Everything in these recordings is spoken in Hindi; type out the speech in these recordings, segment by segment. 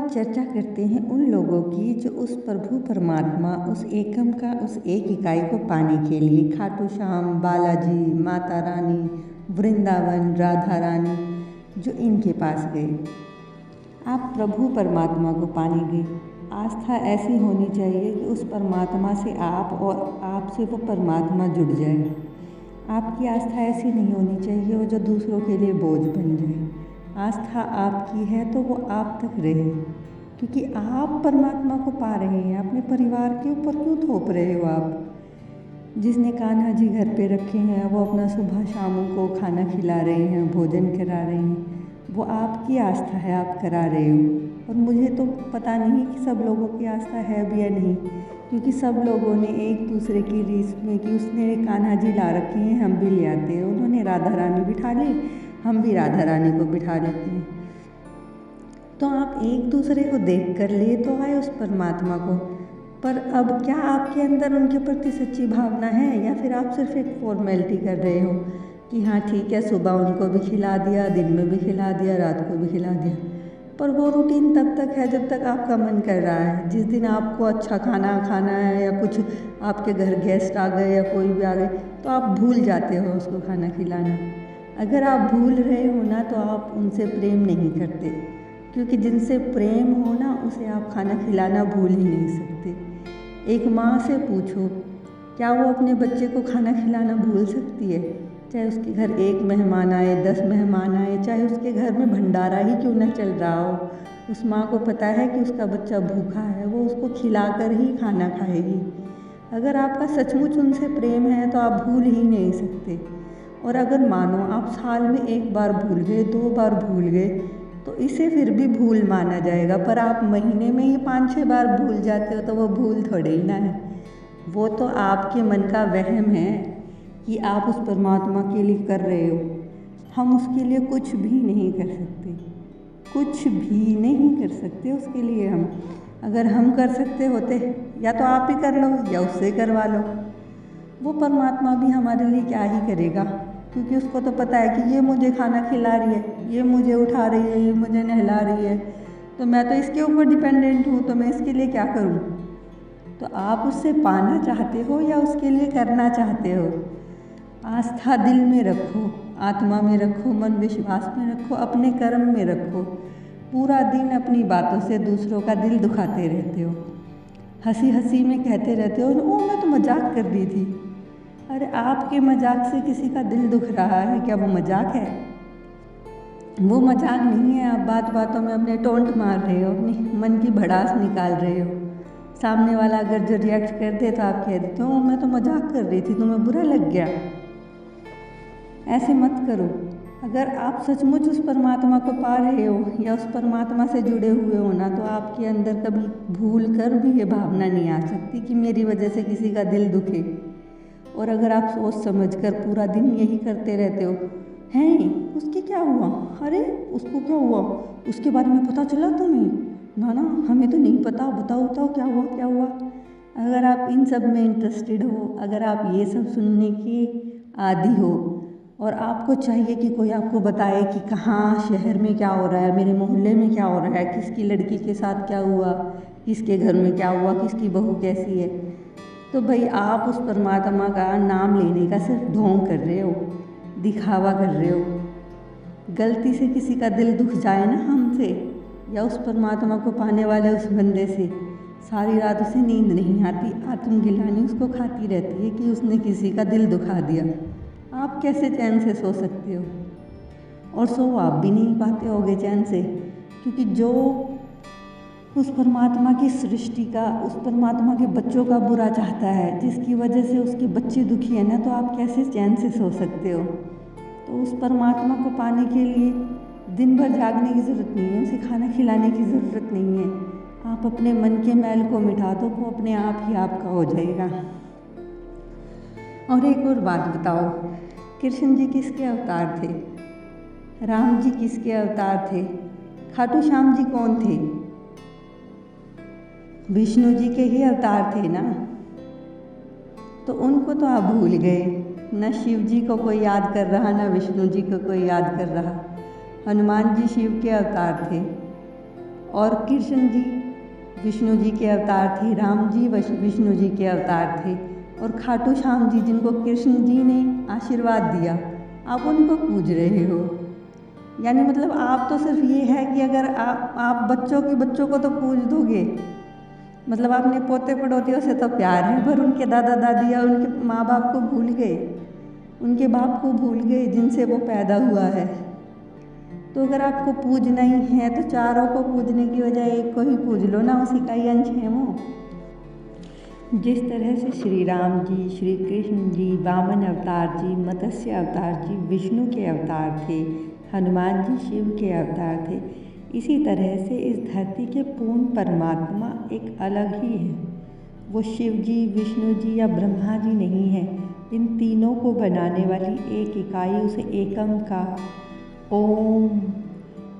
अब चर्चा करते हैं उन लोगों की जो उस प्रभु परमात्मा, उस एकम का, उस एक इकाई को पाने के लिए खाटू श्याम, बालाजी, माता रानी, वृंदावन, राधा रानी, जो इनके पास गए। आप प्रभु परमात्मा को पाने गए। आस्था ऐसी होनी चाहिए कि उस परमात्मा से आप और आपसे वो परमात्मा जुड़ जाए। आपकी आस्था ऐसी नहीं होनी चाहिए वो जो दूसरों के लिए बोझ बन जाए। आस्था आपकी है तो वो आप तक रहे, क्योंकि आप परमात्मा को पा रहे हैं। अपने परिवार के ऊपर क्यों थोप रहे हो आप? जिसने कान्हा जी घर पे रखे हैं वो अपना सुबह शाम को खाना खिला रहे हैं, भोजन करा रहे हैं, वो आपकी आस्था है, आप करा रहे हो। और मुझे तो पता नहीं कि सब लोगों की आस्था है भी या नहीं, क्योंकि सब लोगों ने एक दूसरे की रीस में कि उसने कान्हा जी ला रखे हैं, हम भी ले आते हैं। उन्होंने राधा रानी बिठा ली, हम भी राधा रानी को बिठा लेते हैं। तो आप एक दूसरे को देख कर ले तो आए उस परमात्मा को, पर अब क्या आपके अंदर उनके प्रति सच्ची भावना है, या फिर आप सिर्फ एक फॉर्मेलिटी कर रहे हो कि हाँ ठीक है, सुबह उनको भी खिला दिया, दिन में भी खिला दिया, रात को भी खिला दिया। पर वो रूटीन तब तक है जब तक आपका मन कर रहा है। जिस दिन आपको अच्छा खाना खाना है या कुछ आपके घर गेस्ट आ गए या कोई भी आ गए तो आप भूल जाते हो उसको खाना खिलाना। अगर आप भूल रहे हो ना तो आप उनसे प्रेम नहीं करते, क्योंकि जिनसे प्रेम हो ना उसे आप खाना खिलाना भूल ही नहीं सकते। एक माँ से पूछो, क्या वो अपने बच्चे को खाना खिलाना भूल सकती है? चाहे उसके घर 1 मेहमान आए, 10 मेहमान आए, चाहे उसके घर में भंडारा ही क्यों ना चल रहा हो, उस माँ को पता है कि उसका बच्चा भूखा है, वो उसको खिलाकर ही खाना खाएगी। अगर आपका सचमुच उनसे प्रेम है तो आप भूल ही नहीं सकते। और अगर मानो आप साल में 1 बार भूल गए, 2 बार भूल गए तो इसे फिर भी भूल माना जाएगा, पर आप महीने में ही 5-6 बार भूल जाते हो तो वो भूल थोड़े ही ना है। वो तो आपके मन का वहम है कि आप उस परमात्मा के लिए कर रहे हो। हम उसके लिए कुछ भी नहीं कर सकते, कुछ भी नहीं कर सकते उसके लिए हम। अगर हम कर सकते होते या तो आप ही कर लो या उससे करवा लो। वो परमात्मा भी हमारे लिए क्या ही करेगा, क्योंकि उसको तो पता है कि ये मुझे खाना खिला रही है, ये मुझे उठा रही है, ये मुझे नहला रही है, तो मैं तो इसके ऊपर डिपेंडेंट हूँ, तो मैं इसके लिए क्या करूँ। तो आप उससे पाना चाहते हो या उसके लिए करना चाहते हो? आस्था दिल में रखो, आत्मा में रखो, मन विश्वास में रखो, अपने कर्म में रखो। पूरा दिन अपनी बातों से दूसरों का दिल दुखाते रहते हो, हंसी हंसी में कहते रहते हो ओ मैं तो मजाक कर रही थी। अरे आपके मजाक से किसी का दिल दुख रहा है, क्या वो मजाक है? वो मजाक नहीं है। आप बात बातों में अपने टोंट मार रहे हो, अपनी मन की भड़ास निकाल रहे हो। सामने वाला अगर जो रिएक्ट कर दे तो आप कह देते हो मैं तो मजाक कर रही थी, तुम्हें बुरा लग गया। ऐसे मत करो। अगर आप सचमुच उस परमात्मा को पा रहे हो या उस परमात्मा से जुड़े हुए हो ना, तो आपके अंदर कभी भूल कर भी ये भावना नहीं आ सकती कि मेरी वजह से किसी का दिल दुखे। और अगर आप सोच समझ कर पूरा दिन यही करते रहते हो, हैं उसके क्या हुआ, अरे उसको क्या हुआ, उसके बारे में पता चला तुम्हें, ना ना हमें तो नहीं पता, बताओ बताओ क्या हुआ क्या हुआ। अगर आप इन सब में इंटरेस्टेड हो, अगर आप ये सब सुनने के आदी हो और आपको चाहिए कि कोई आपको बताए कि कहाँ शहर में क्या हो रहा है, मेरे मोहल्ले में क्या हो रहा है, किसकी लड़की के साथ क्या हुआ, किसके घर में क्या हुआ, किसकी बहू कैसी है, तो भाई आप उस परमात्मा का नाम लेने का सिर्फ ढोंग कर रहे हो, दिखावा कर रहे हो। गलती से किसी का दिल दुख जाए ना हमसे या उस परमात्मा को पाने वाले उस बंदे से, सारी रात उसे नींद नहीं आती, आत्मगिलानी उसको खाती रहती है कि उसने किसी का दिल दुखा दिया। आप कैसे चैन से सो सकते हो? और सो आप भी नहीं पाते होगे चैन से, क्योंकि जो उस परमात्मा की सृष्टि का, उस परमात्मा के बच्चों का बुरा चाहता है, जिसकी वजह से उसके बच्चे दुखी है ना, तो आप कैसे चैन से सो सकते हो? तो उस परमात्मा को पाने के लिए दिन भर जागने की ज़रूरत नहीं है, उसे खाना खिलाने की ज़रूरत नहीं है। आप अपने मन के मैल को मिटा दो, वो अपने आप ही आपका हो जाएगा। और एक और बात बताओ, कृष्ण जी किसके अवतार थे? राम जी किसके अवतार थे? खाटू श्याम जी कौन थे? विष्णु जी के ही अवतार थे ना। तो उनको तो आप भूल गए। न शिव जी को कोई याद कर रहा, न विष्णु जी को कोई याद कर रहा। हनुमान जी शिव के अवतार थे और कृष्ण जी विष्णु जी के अवतार थे, राम जी विष्णु जी के अवतार थे, और खाटू श्याम जी जिनको कृष्ण जी ने आशीर्वाद दिया, आप उनको पूज रहे हो। यानी मतलब आप तो सिर्फ ये है कि अगर आप बच्चों को तो पूज दोगे, मतलब आपने पोते पड़ोतियों से तो प्यार है, पर उनके दादा दादी या उनके माँ बाप को भूल गए, उनके बाप को भूल गए जिनसे वो पैदा हुआ है। तो अगर आपको पूजना ही है तो चारों को पूजने की बजाय एक को ही पूज लो ना, उसी का ही अंश है वो। जिस तरह से श्री राम जी, श्री कृष्ण जी, वामन अवतार जी, मत्स्य अवतार जी विष्णु के अवतार थे, हनुमान जी शिव के अवतार थे, इसी तरह से इस धरती के पूर्ण परमात्मा एक अलग ही है। वो शिव जी, विष्णु जी या ब्रह्मा जी नहीं है। इन तीनों को बनाने वाली एक इकाई, उसे एकम का ओम,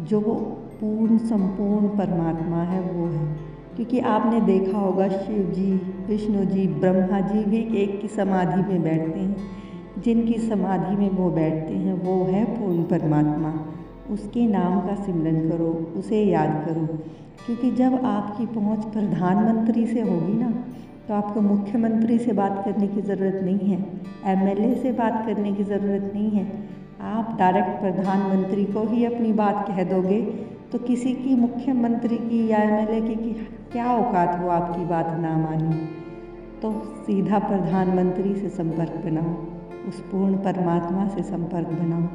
जो पूर्ण संपूर्ण परमात्मा है वो है। क्योंकि आपने देखा होगा शिव जी, विष्णु जी, ब्रह्मा जी भी एक की समाधि में बैठते हैं। जिनकी समाधि में वो बैठते हैं वो है पूर्ण परमात्मा। उसके नाम का सिमरन करो, उसे याद करो। क्योंकि जब आपकी पहुंच प्रधानमंत्री से होगी ना, तो आपको मुख्यमंत्री से बात करने की ज़रूरत नहीं है, एमएलए से बात करने की ज़रूरत नहीं है। आप डायरेक्ट प्रधानमंत्री को ही अपनी बात कह दोगे तो किसी की मुख्यमंत्री की या एमएलए की क्या औकात वो आपकी बात ना माने। तो सीधा प्रधानमंत्री से संपर्क बनाओ, उस पूर्ण परमात्मा से संपर्क बनाओ,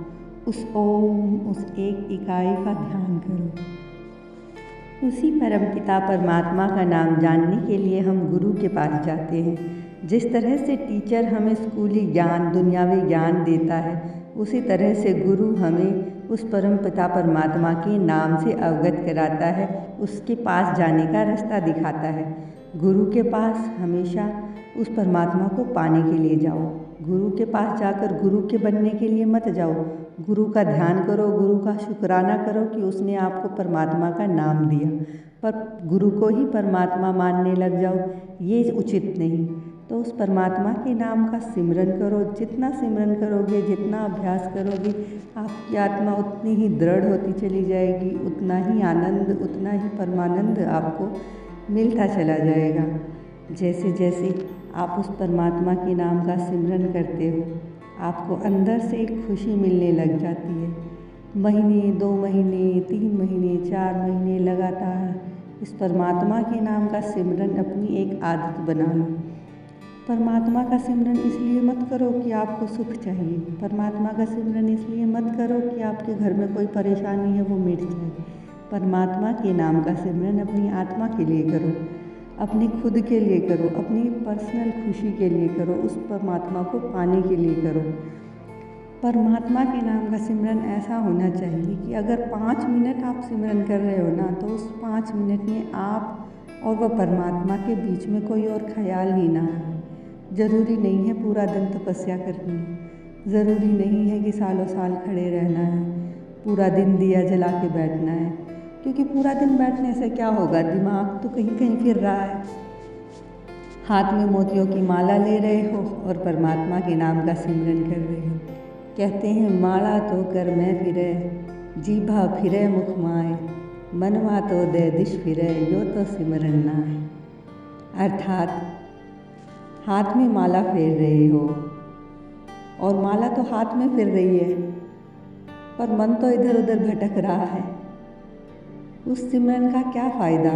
उस ओम, उस एक इकाई का ध्यान करो। उसी परमपिता परमात्मा का नाम जानने के लिए हम गुरु के पास जाते हैं। जिस तरह से टीचर हमें स्कूली ज्ञान, दुनियावी ज्ञान देता है, उसी तरह से गुरु हमें उस परमपिता परमात्मा के नाम से अवगत कराता है, उसके पास जाने का रास्ता दिखाता है। गुरु के पास हमेशा उस परमात्मा को पाने के लिए जाओ। गुरु के पास जाकर गुरु के बनने के लिए मत जाओ। गुरु का ध्यान करो, गुरु का शुक्राना करो कि उसने आपको परमात्मा का नाम दिया, पर गुरु को ही परमात्मा मानने लग जाओ, ये उचित नहीं। तो उस परमात्मा के नाम का सिमरन करो। जितना सिमरन करोगे, जितना अभ्यास करोगे, आपकी आत्मा उतनी ही दृढ़ होती चली जाएगी, उतना ही आनंद, उतना ही परमानंद आपको मिलता चला जाएगा। जैसे जैसे आप उस परमात्मा के नाम का सिमरन करते हो, आपको अंदर से एक खुशी मिलने लग जाती है। महीने, 2 महीने, 3 महीने, 4 महीने लगातार इस परमात्मा के नाम का सिमरन अपनी एक आदत बना लो। परमात्मा का सिमरन इसलिए मत करो कि आपको सुख चाहिए। परमात्मा का सिमरन इसलिए मत करो कि आपके घर में कोई परेशानी है वो मिट जाए। परमात्मा के नाम का सिमरन अपनी आत्मा के लिए करो, अपनी खुद के लिए करो, अपनी पर्सनल खुशी के लिए करो, उस परमात्मा को पाने के लिए करो। परमात्मा के नाम का सिमरन ऐसा होना चाहिए कि अगर 5 मिनट आप सिमरन कर रहे हो ना, तो उस 5 मिनट में आप और वह परमात्मा के बीच में कोई और ख्याल ही ना आए। ज़रूरी नहीं है पूरा दिन तपस्या करनी है, ज़रूरी नहीं है कि सालों साल खड़े रहना है, पूरा दिन दिया जला के बैठना है। क्योंकि पूरा दिन बैठने से क्या होगा, दिमाग तो कहीं कहीं फिर रहा है। हाथ में मोतियों की माला ले रहे हो और परमात्मा के नाम का सिमरन कर रहे हो। कहते हैं माला तो कर मैं फिरे, जीभा फिरे मुख माए, मनवा तो दे दिश फिरे, यो तो सिमरन नाए। अर्थात हाथ में माला फेर रहे हो और माला तो हाथ में फिर रही है, पर मन तो इधर उधर भटक रहा है। उस सिमरन का क्या फ़ायदा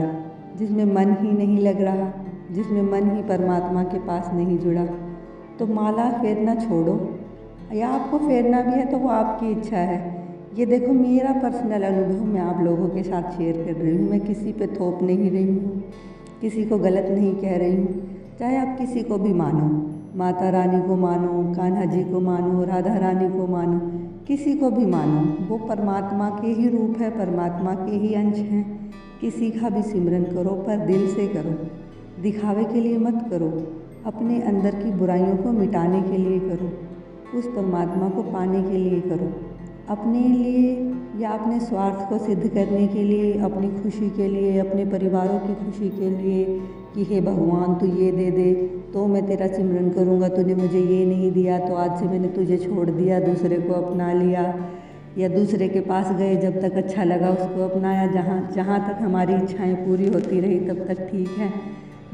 जिसमें मन ही नहीं लग रहा, जिसमें मन ही परमात्मा के पास नहीं जुड़ा। तो माला फेरना छोड़ो, या आपको फेरना भी है तो वो आपकी इच्छा है। ये देखो मेरा पर्सनल अनुभव मैं आप लोगों के साथ शेयर कर रही हूँ। मैं किसी पे थोप नहीं रही हूँ, किसी को गलत नहीं कह रही हूँ। चाहे आप किसी को भी मानो, माता रानी को मानो, कान्हा जी को मानो, राधा रानी को मानो, किसी को भी मानो, वो परमात्मा के ही रूप है, परमात्मा के ही अंश हैं। किसी का भी सिमरन करो पर दिल से करो, दिखावे के लिए मत करो, अपने अंदर की बुराइयों को मिटाने के लिए करो, उस परमात्मा को पाने के लिए करो। अपने लिए या अपने स्वार्थ को सिद्ध करने के लिए, अपनी खुशी के लिए, अपने परिवारों की खुशी के लिए कि हे भगवान तू ये दे दे तो मैं तेरा सिमरन करूँगा, तूने मुझे ये नहीं दिया तो आज से मैंने तुझे छोड़ दिया, दूसरे को अपना लिया, या दूसरे के पास गए, जब तक अच्छा लगा उसको अपनाया, जहाँ जहाँ तक हमारी इच्छाएं पूरी होती रही तब तक ठीक है,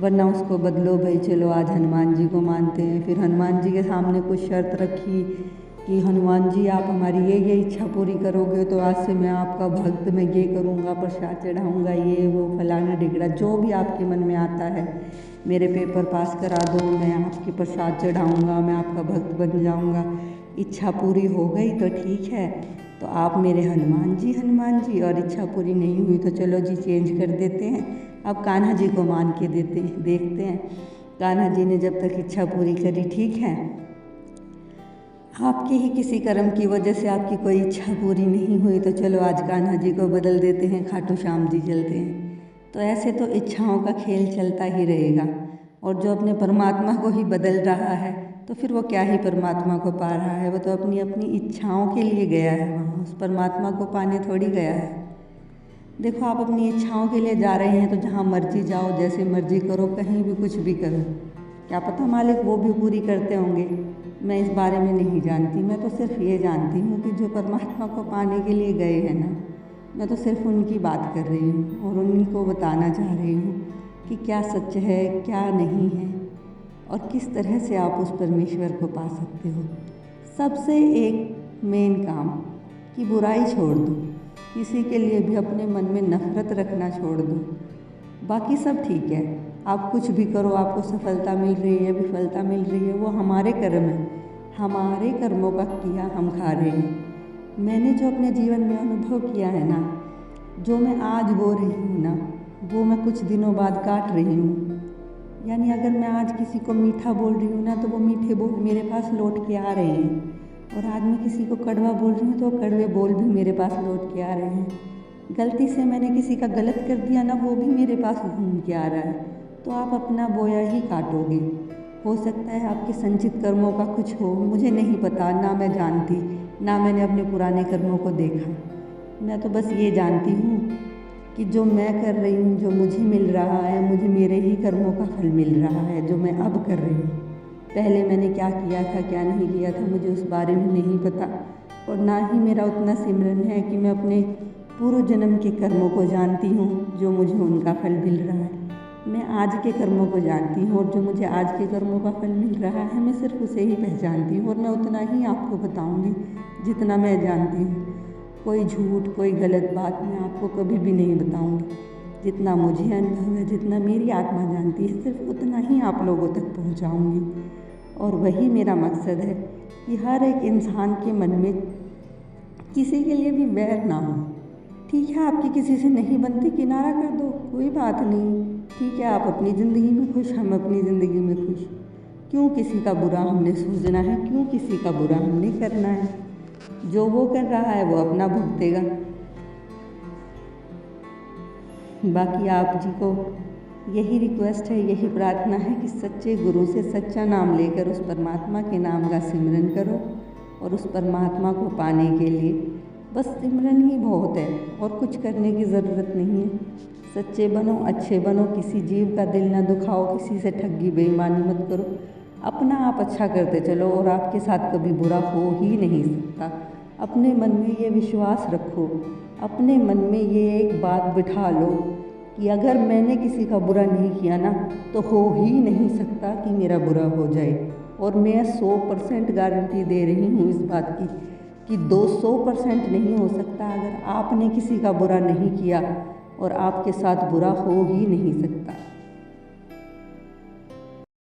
वरना उसको बदलो। भाई चलो आज हनुमान जी को मानते हैं, फिर हनुमान जी के सामने कुछ शर्त रखी कि हनुमान जी आप हमारी ये इच्छा पूरी करोगे तो आज से मैं आपका भक्त, मैं ये करूँगा, प्रसाद चढ़ाऊँगा, ये वो फलाना ढिगड़ा, जो भी आपके मन में आता है, मेरे पेपर पास करा दो, मैं आपकी प्रसाद चढ़ाऊँगा, मैं आपका भक्त बन जाऊँगा। इच्छा पूरी हो गई तो ठीक है, तो आप मेरे हनुमान जी, और इच्छा पूरी नहीं हुई तो चलो जी चेंज कर देते हैं, अब कान्हा जी को मान के देखते हैं। कान्हा जी ने जब तक इच्छा पूरी करी, ठीक है, आपके ही किसी कर्म की वजह से आपकी कोई इच्छा पूरी नहीं हुई तो चलो आज कान्हा जी को बदल देते हैं, खाटू श्याम जी चलते हैं। तो ऐसे तो इच्छाओं का खेल चलता ही रहेगा, और जो अपने परमात्मा को ही बदल रहा है तो फिर वो क्या ही परमात्मा को पा रहा है, वो तो अपनी अपनी इच्छाओं के लिए गया है वहाँ, उस परमात्मा को पाने थोड़ी गया है। देखो आप अपनी इच्छाओं के लिए जा रहे हैं तो जहाँ मर्जी जाओ, जैसे मर्जी करो, कहीं भी कुछ भी करो, क्या पता मालिक वो भी पूरी करते होंगे, मैं इस बारे में नहीं जानती। मैं तो सिर्फ ये जानती हूँ कि जो परमात्मा को पाने के लिए गए हैं ना, मैं तो सिर्फ उनकी बात कर रही हूँ और उन्हीं को बताना चाह रही हूँ कि क्या सच है क्या नहीं है, और किस तरह से आप उस परमेश्वर को पा सकते हो। सबसे एक मेन काम कि बुराई छोड़ दो, किसी के लिए भी अपने मन में नफ़रत रखना छोड़ दो, बाकी सब ठीक है। आप कुछ भी करो, आपको सफलता मिल रही है, विफलता मिल रही है, वो हमारे कर्म है, हमारे कर्मों का किया हम खा रहे हैं। मैंने जो अपने जीवन में अनुभव किया है ना, जो मैं आज बो रही हूँ ना, वो मैं कुछ दिनों बाद काट रही हूँ। यानी अगर मैं आज किसी को मीठा बोल रही हूँ ना, तो वो मीठे बोल मेरे पास लौट के आ रहे हैं, और आज मैं किसी को कड़वा बोल रही हूँ तो कड़वे बोल भी मेरे पास लौट के आ रहे हैं। गलती से मैंने किसी का गलत कर दिया ना, वो भी मेरे पास घूम के आ रहा है। तो आप अपना बोया ही काटोगे। हो सकता है आपके संचित कर्मों का कुछ हो, मुझे नहीं पता, ना मैं जानती, ना मैंने अपने पुराने कर्मों को देखा। मैं तो बस ये जानती हूँ कि जो मैं कर रही हूँ, जो मुझे मिल रहा है, मुझे मेरे ही कर्मों का फल मिल रहा है, जो मैं अब कर रही हूँ। पहले मैंने क्या किया था क्या नहीं किया था मुझे उस बारे में नहीं पता, और ना ही मेरा उतना सिमरन है कि मैं अपने पूर्व जन्म के कर्मों को जानती हूँ, जो मुझे उनका फल मिल रहा है। मैं आज के कर्मों को जानती हूँ, और जो मुझे आज के कर्मों का फल मिल रहा है, मैं सिर्फ उसे ही पहचानती हूँ, और मैं उतना ही आपको बताऊँगी जितना मैं जानती हूँ। कोई झूठ, कोई गलत बात मैं आपको कभी भी नहीं बताऊँगी। जितना मुझे अनुभव है, जितना मेरी आत्मा जानती है, सिर्फ उतना ही आप लोगों तक पहुँचाऊँगी। और वही मेरा मकसद है कि हर एक इंसान के मन में किसी के लिए भी वैर ना हो। ठीक है, आपकी किसी से नहीं बनती, किनारा कर दो, कोई बात नहीं। ठीक है, आप अपनी ज़िंदगी में खुश, हम अपनी ज़िंदगी में खुश। क्यों किसी का बुरा हमने सोचना है, क्यों किसी का बुरा हमने करना है? जो वो कर रहा है वो अपना भुगतेगा। बाकी आप जी को यही रिक्वेस्ट है, यही प्रार्थना है कि सच्चे गुरु से सच्चा नाम लेकर उस परमात्मा के नाम का सिमरन करो, और उस परमात्मा को पाने के लिए बस सिमरन ही बहुत है, और कुछ करने की ज़रूरत नहीं है। सच्चे बनो, अच्छे बनो, किसी जीव का दिल ना दुखाओ, किसी से ठगी बेईमानी मत करो, अपना आप अच्छा करते चलो, और आपके साथ कभी बुरा हो ही नहीं सकता। अपने मन में ये विश्वास रखो, अपने मन में ये एक बात बिठा लो कि अगर मैंने किसी का बुरा नहीं किया ना, तो हो ही नहीं सकता कि मेरा बुरा हो जाए। और मैं 100% गारंटी दे रही हूँ इस बात की कि 200% नहीं हो सकता। अगर आपने किसी का बुरा नहीं किया, और आपके साथ बुरा हो ही नहीं सकता।